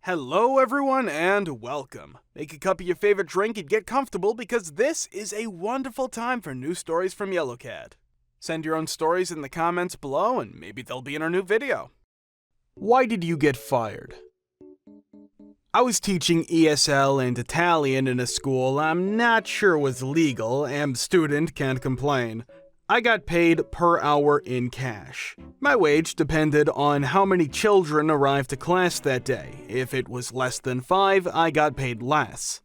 Hello everyone and welcome. Make a cup of your favorite drink and get comfortable because this is a wonderful time for new stories from YellowCat. Send your own stories in the comments below and maybe they'll be in our new video. Why did you get fired? I was teaching ESL and Italian in a school I'm not sure was legal, am a student, can't complain. I got paid per hour in cash. My wage depended on how many children arrived to class that day. If it was less than 5, I got paid less.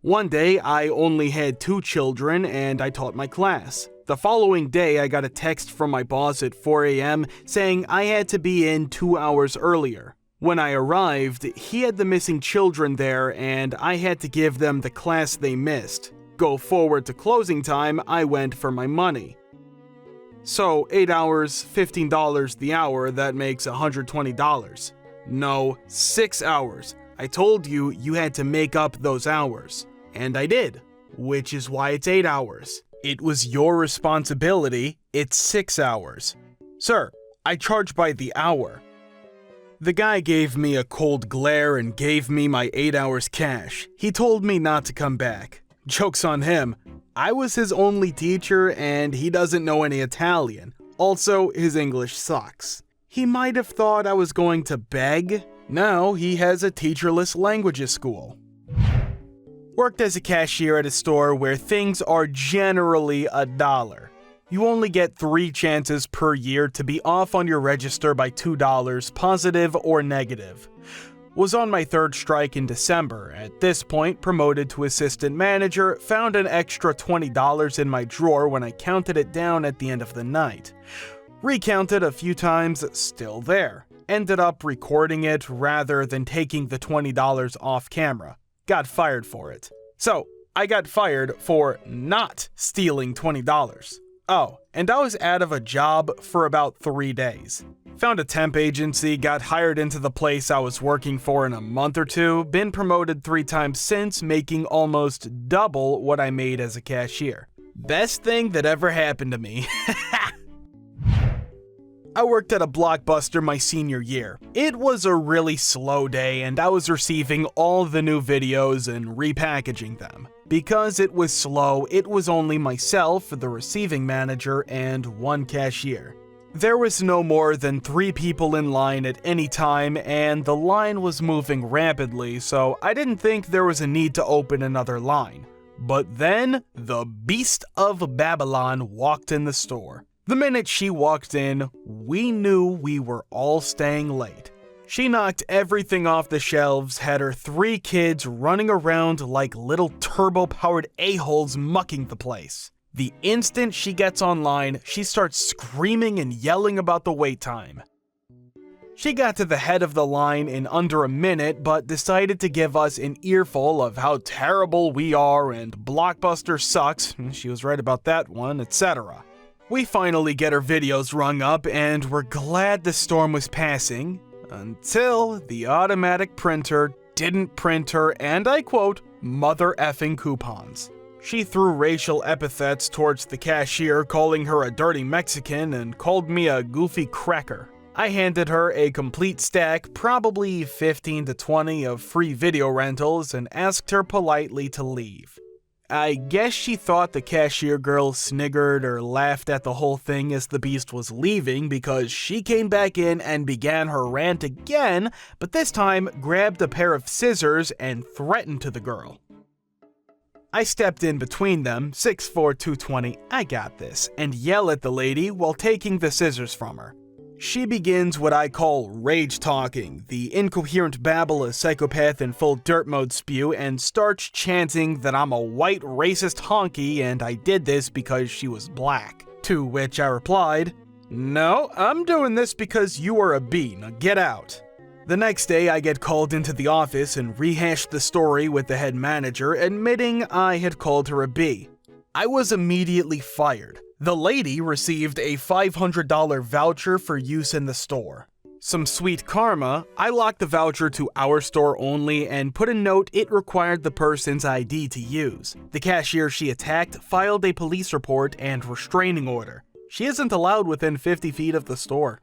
One day, I only had 2 children and I taught my class. The following day, I got a text from my boss at 4 a.m. saying I had to be in 2 hours earlier. When I arrived, he had the missing children there and I had to give them the class they missed. Go forward to closing time, I went for my money. So, 8 hours, $15 the hour, that makes $120. No, 6 hours. I told you you had to make up those hours. And I did, which is why it's 8 hours. It was your responsibility, it's 6 hours. Sir, I charge by the hour. The guy gave me a cold glare and gave me my 8 hours cash. He told me not to come back. Joke's on him. I was his only teacher and he doesn't know any Italian. Also, his English sucks. He might have thought I was going to beg. Now he has a teacherless languages school. Worked as a cashier at a store where things are generally $1. You only get 3 chances per year to be off on your register by $2, positive or negative. Was on my 3rd strike in December. At this point, promoted to assistant manager, found an extra $20 in my drawer when I counted it down at the end of the night. Recounted a few times, still there. Ended up recording it rather than taking the $20 off camera. Got fired for it. So, I got fired for not stealing $20. Oh, and I was out of a job for about 3 days. Found a temp agency, got hired into the place I was working for in a month or 2, been promoted 3 times since, making almost double what I made as a cashier. Best thing that ever happened to me. I worked at a Blockbuster my senior year. It was a really slow day and I was receiving all the new videos and repackaging them. Because it was slow, it was only myself, the receiving manager, and 1 cashier. There was no more than 3 people in line at any time, and the line was moving rapidly, so I didn't think there was a need to open another line. But then, the Beast of Babylon walked in the store. The minute she walked in, we knew we were all staying late. She knocked everything off the shelves, had her 3 kids running around like little turbo-powered a-holes mucking the place. The instant she gets online, she starts screaming and yelling about the wait time. She got to the head of the line in under a minute, but decided to give us an earful of how terrible we are and Blockbuster sucks, she was right about that one, etc. We finally get her videos rung up and we're glad the storm was passing, until the automatic printer didn't print her, and I quote, mother effing coupons. She threw racial epithets towards the cashier, calling her a dirty Mexican, and called me a goofy cracker. I handed her a complete stack, probably 15 to 20 of free video rentals, and asked her politely to leave. I guess she thought the cashier girl sniggered or laughed at the whole thing as the Beast was leaving, because she came back in and began her rant again, but this time grabbed a pair of scissors and threatened to the girl. I stepped in between them, 6'4", 220, I got this, and yell at the lady while taking the scissors from her. She begins what I call rage talking, the incoherent babble a psychopath in full dirt mode spew, and starts chanting that I'm a white racist honky and I did this because she was black. To which I replied, "No, I'm doing this because you are a B, now get out." The next day, I get called into the office and rehashed the story with the head manager, admitting I had called her a B. I was immediately fired. The lady received a $500 voucher for use in the store. Some sweet karma, I locked the voucher to our store only and put a note it required the person's ID to use. The cashier she attacked filed a police report and restraining order. She isn't allowed within 50 feet of the store.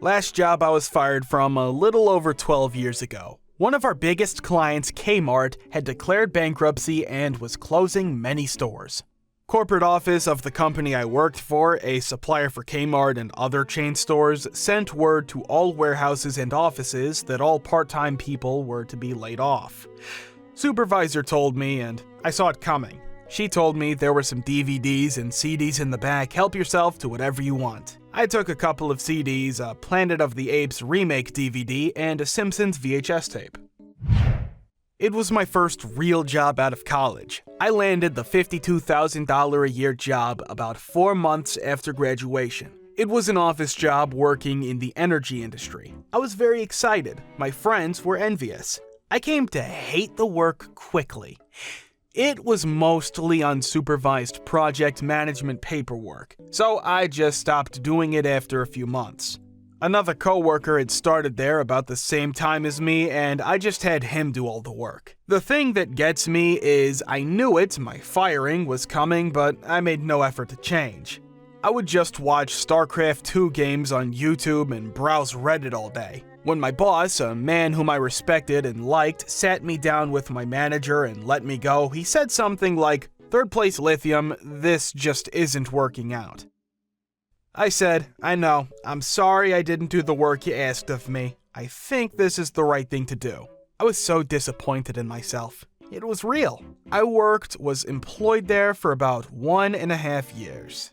Last job I was fired from a little over 12 years ago. One of our biggest clients, Kmart, had declared bankruptcy and was closing many stores. Corporate office of the company I worked for, a supplier for Kmart and other chain stores, sent word to all warehouses and offices that all part-time people were to be laid off. Supervisor told me, and I saw it coming. She told me there were some DVDs and CDs in the back, help yourself to whatever you want. I took a couple of CDs, a Planet of the Apes remake DVD, and a Simpsons VHS tape. It was my first real job out of college. I landed the $52,000 a year job about 4 months after graduation. It was an office job working in the energy industry. I was very excited. My friends were envious. I came to hate the work quickly. It was mostly unsupervised project management paperwork, so I just stopped doing it after a few months. Another coworker had started there about the same time as me, and I just had him do all the work. The thing that gets me is I knew it, my firing was coming, but I made no effort to change. I would just watch StarCraft 2 games on YouTube and browse Reddit all day. When my boss, a man whom I respected and liked, sat me down with my manager and let me go, he said something like, "Third place lithium, this just isn't working out." I said, "I know, I'm sorry I didn't do the work you asked of me. I think this is the right thing to do." I was so disappointed in myself. It was real. I was employed there for about 1.5 years.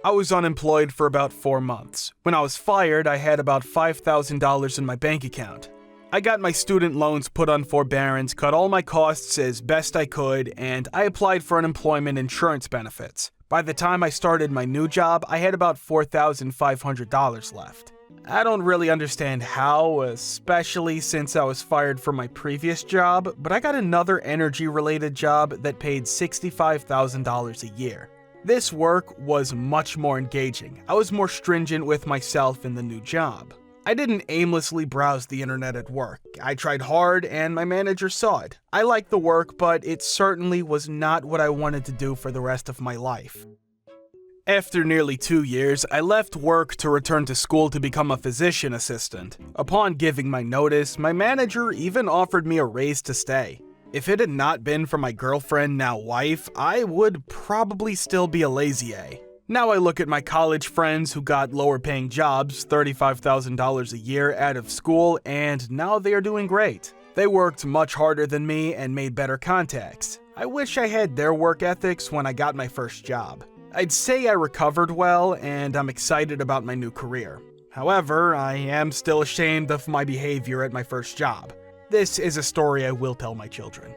I was unemployed for about 4 months. When I was fired, I had about $5,000 in my bank account. I got my student loans put on forbearance, cut all my costs as best I could, and I applied for unemployment insurance benefits. By the time I started my new job, I had about $4,500 left. I don't really understand how, especially since I was fired from my previous job, but I got another energy-related job that paid $65,000 a year. This work was much more engaging. I was more stringent with myself in the new job. I didn't aimlessly browse the internet at work. I tried hard and my manager saw it. I liked the work, but it certainly was not what I wanted to do for the rest of my life. After nearly 2 years, I left work to return to school to become a physician assistant. Upon giving my notice, my manager even offered me a raise to stay. If it had not been for my girlfriend, now wife, I would probably still be a lazy-a. Now I look at my college friends who got lower paying jobs, $35,000 a year out of school, and now they are doing great. They worked much harder than me and made better contacts. I wish I had their work ethics when I got my first job. I'd say I recovered well, and I'm excited about my new career. However, I am still ashamed of my behavior at my first job. This is a story I will tell my children.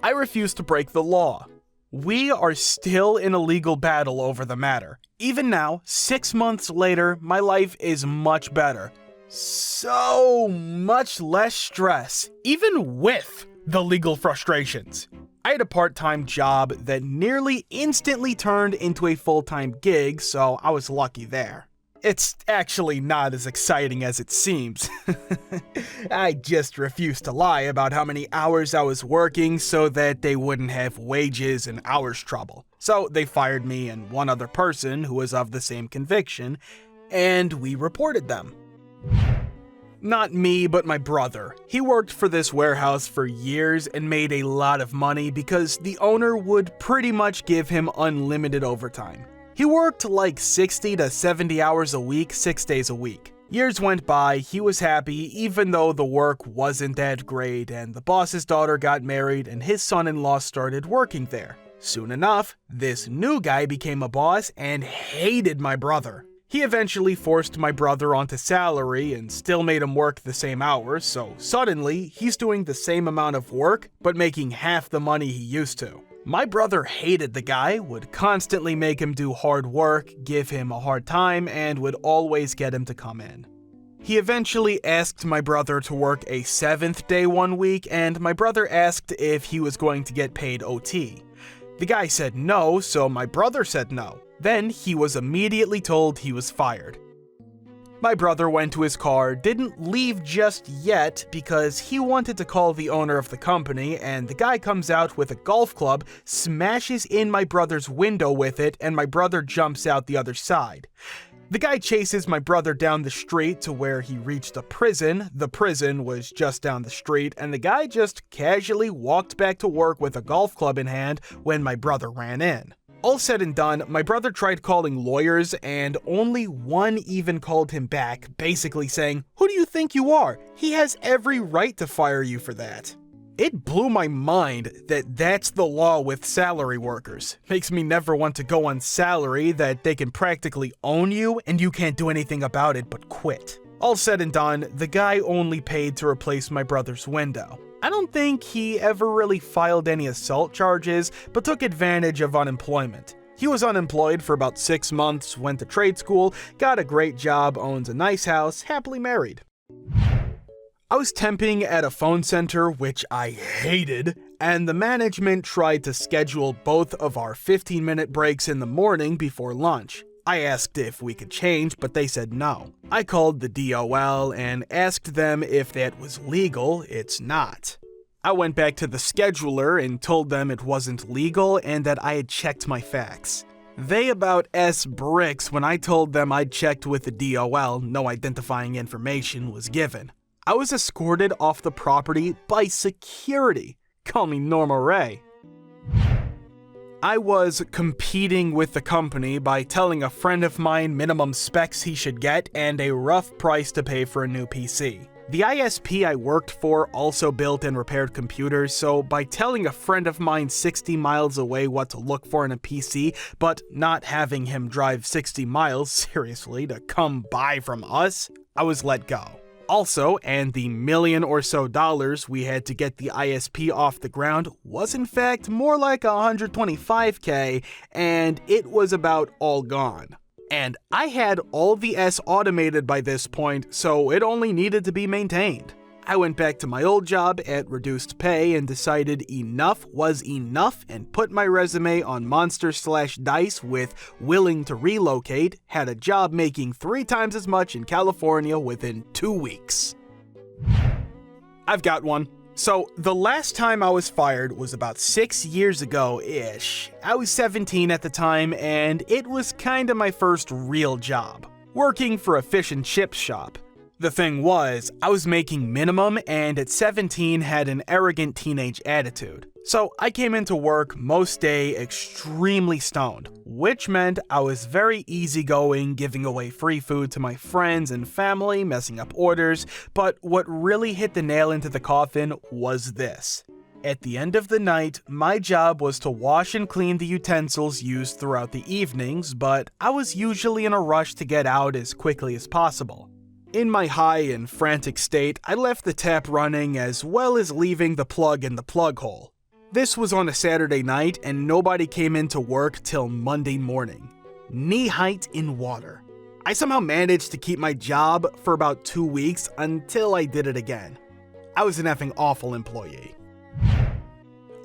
I refuse to break the law. We are still in a legal battle over the matter. Even now, 6 months later, my life is much better. So much less stress, even with the legal frustrations. I had a part-time job that nearly instantly turned into a full-time gig, so I was lucky there. It's actually not as exciting as it seems. I just refused to lie about how many hours I was working so that they wouldn't have wages and hours trouble. So they fired me and one other person who was of the same conviction, and we reported them. Not me, but my brother. He worked for this warehouse for years and made a lot of money because the owner would pretty much give him unlimited overtime. He worked like 60 to 70 hours a week, 6 days a week. Years went by, he was happy even though the work wasn't that great, and the boss's daughter got married and his son-in-law started working there. Soon enough, this new guy became a boss and hated my brother. He eventually forced my brother onto salary and still made him work the same hours, so suddenly he's doing the same amount of work but making half the money he used to. My brother hated the guy, would constantly make him do hard work, give him a hard time, and would always get him to come in. He eventually asked my brother to work a 7th day one week, and my brother asked if he was going to get paid OT. The guy said no, so my brother said no. Then he was immediately told he was fired. My brother went to his car, didn't leave just yet because he wanted to call the owner of the company, and the guy comes out with a golf club, smashes in my brother's window with it, and my brother jumps out the other side. The guy chases my brother down the street to where he reached a prison. The prison was just down the street, and the guy just casually walked back to work with a golf club in hand when my brother ran in. All said and done, my brother tried calling lawyers, and only one even called him back, basically saying, "Who do you think you are? He has every right to fire you for that." It blew my mind that that's the law with salary workers. Makes me never want to go on salary that they can practically own you and you can't do anything about it but quit. All said and done, the guy only paid to replace my brother's window. I don't think he ever really filed any assault charges, but took advantage of unemployment. He was unemployed for about 6 months, went to trade school, got a great job, owns a nice house, happily married. I was temping at a phone center, which I hated, and the management tried to schedule both of our 15-minute breaks in the morning before lunch. I asked if we could change, but they said no. I called the DOL and asked them if that was legal. It's not. I went back to the scheduler and told them it wasn't legal and that I had checked my facts. They about bricks when I told them I'd checked with the DOL, no identifying information was given. I was escorted off the property by security. Call me Norma Ray. I was competing with the company by telling a friend of mine minimum specs he should get and a rough price to pay for a new PC. The ISP I worked for also built and repaired computers, so by telling a friend of mine 60 miles away what to look for in a PC, but not having him drive 60 miles, seriously, to come buy from us, I was let go. Also, and the $1 million or so we had to get the ISP off the ground was in fact more like $125K, and it was about all gone. And I had all the S automated by this point, so it only needed to be maintained. I went back to my old job at reduced pay and decided enough was enough and put my resume on Monster/Dice with willing to relocate, had a job making 3 times as much in California within 2 weeks. I've got one. So, the last time I was fired was about 6 years ago-ish. I was 17 at the time, and it was kinda my first real job, working for a fish and chips shop. The thing was, I was making minimum and at 17 had an arrogant teenage attitude. So I came into work most day extremely stoned, which meant I was very easygoing, giving away free food to my friends and family, messing up orders, but what really hit the nail into the coffin was this. At the end of the night, my job was to wash and clean the utensils used throughout the evenings, but I was usually in a rush to get out as quickly as possible. In my high and frantic state, I left the tap running as well as leaving the plug in the plug hole. This was on a Saturday night and nobody came into work till Monday morning. Knee height in water. I somehow managed to keep my job for about 2 weeks until I did it again. I was an effing awful employee.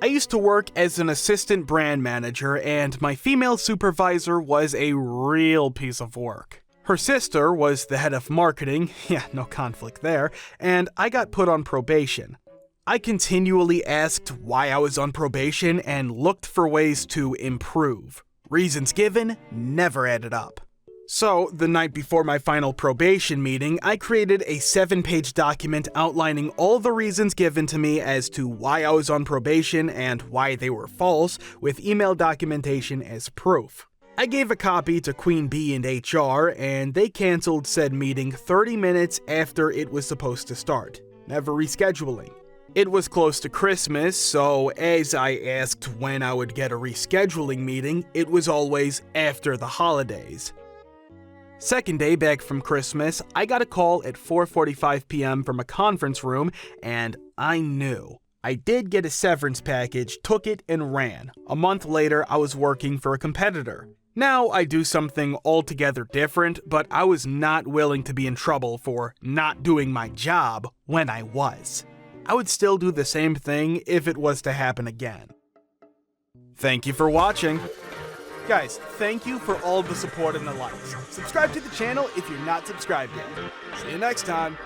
I used to work as an assistant brand manager and my female supervisor was a real piece of work. Her sister was the head of marketing, yeah, no conflict there, and I got put on probation. I continually asked why I was on probation and looked for ways to improve. Reasons given never added up. So, the night before my final probation meeting, I created a 7-page document outlining all the reasons given to me as to why I was on probation and why they were false, with email documentation as proof. I gave a copy to Queen Bee and HR, and they canceled said meeting 30 minutes after it was supposed to start, never rescheduling. It was close to Christmas, so as I asked when I would get a rescheduling meeting, it was always after the holidays. Second day back from Christmas, I got a call at 4:45 p.m. from a conference room, and I knew. I did get a severance package, took it, and ran. A month later, I was working for a competitor. Now I do something altogether different, but I was not willing to be in trouble for not doing my job when I was. I would still do the same thing if it was to happen again. Thank you for watching. Guys, thank you for all the support and the likes. Subscribe to the channel if you're not subscribed yet. See you next time.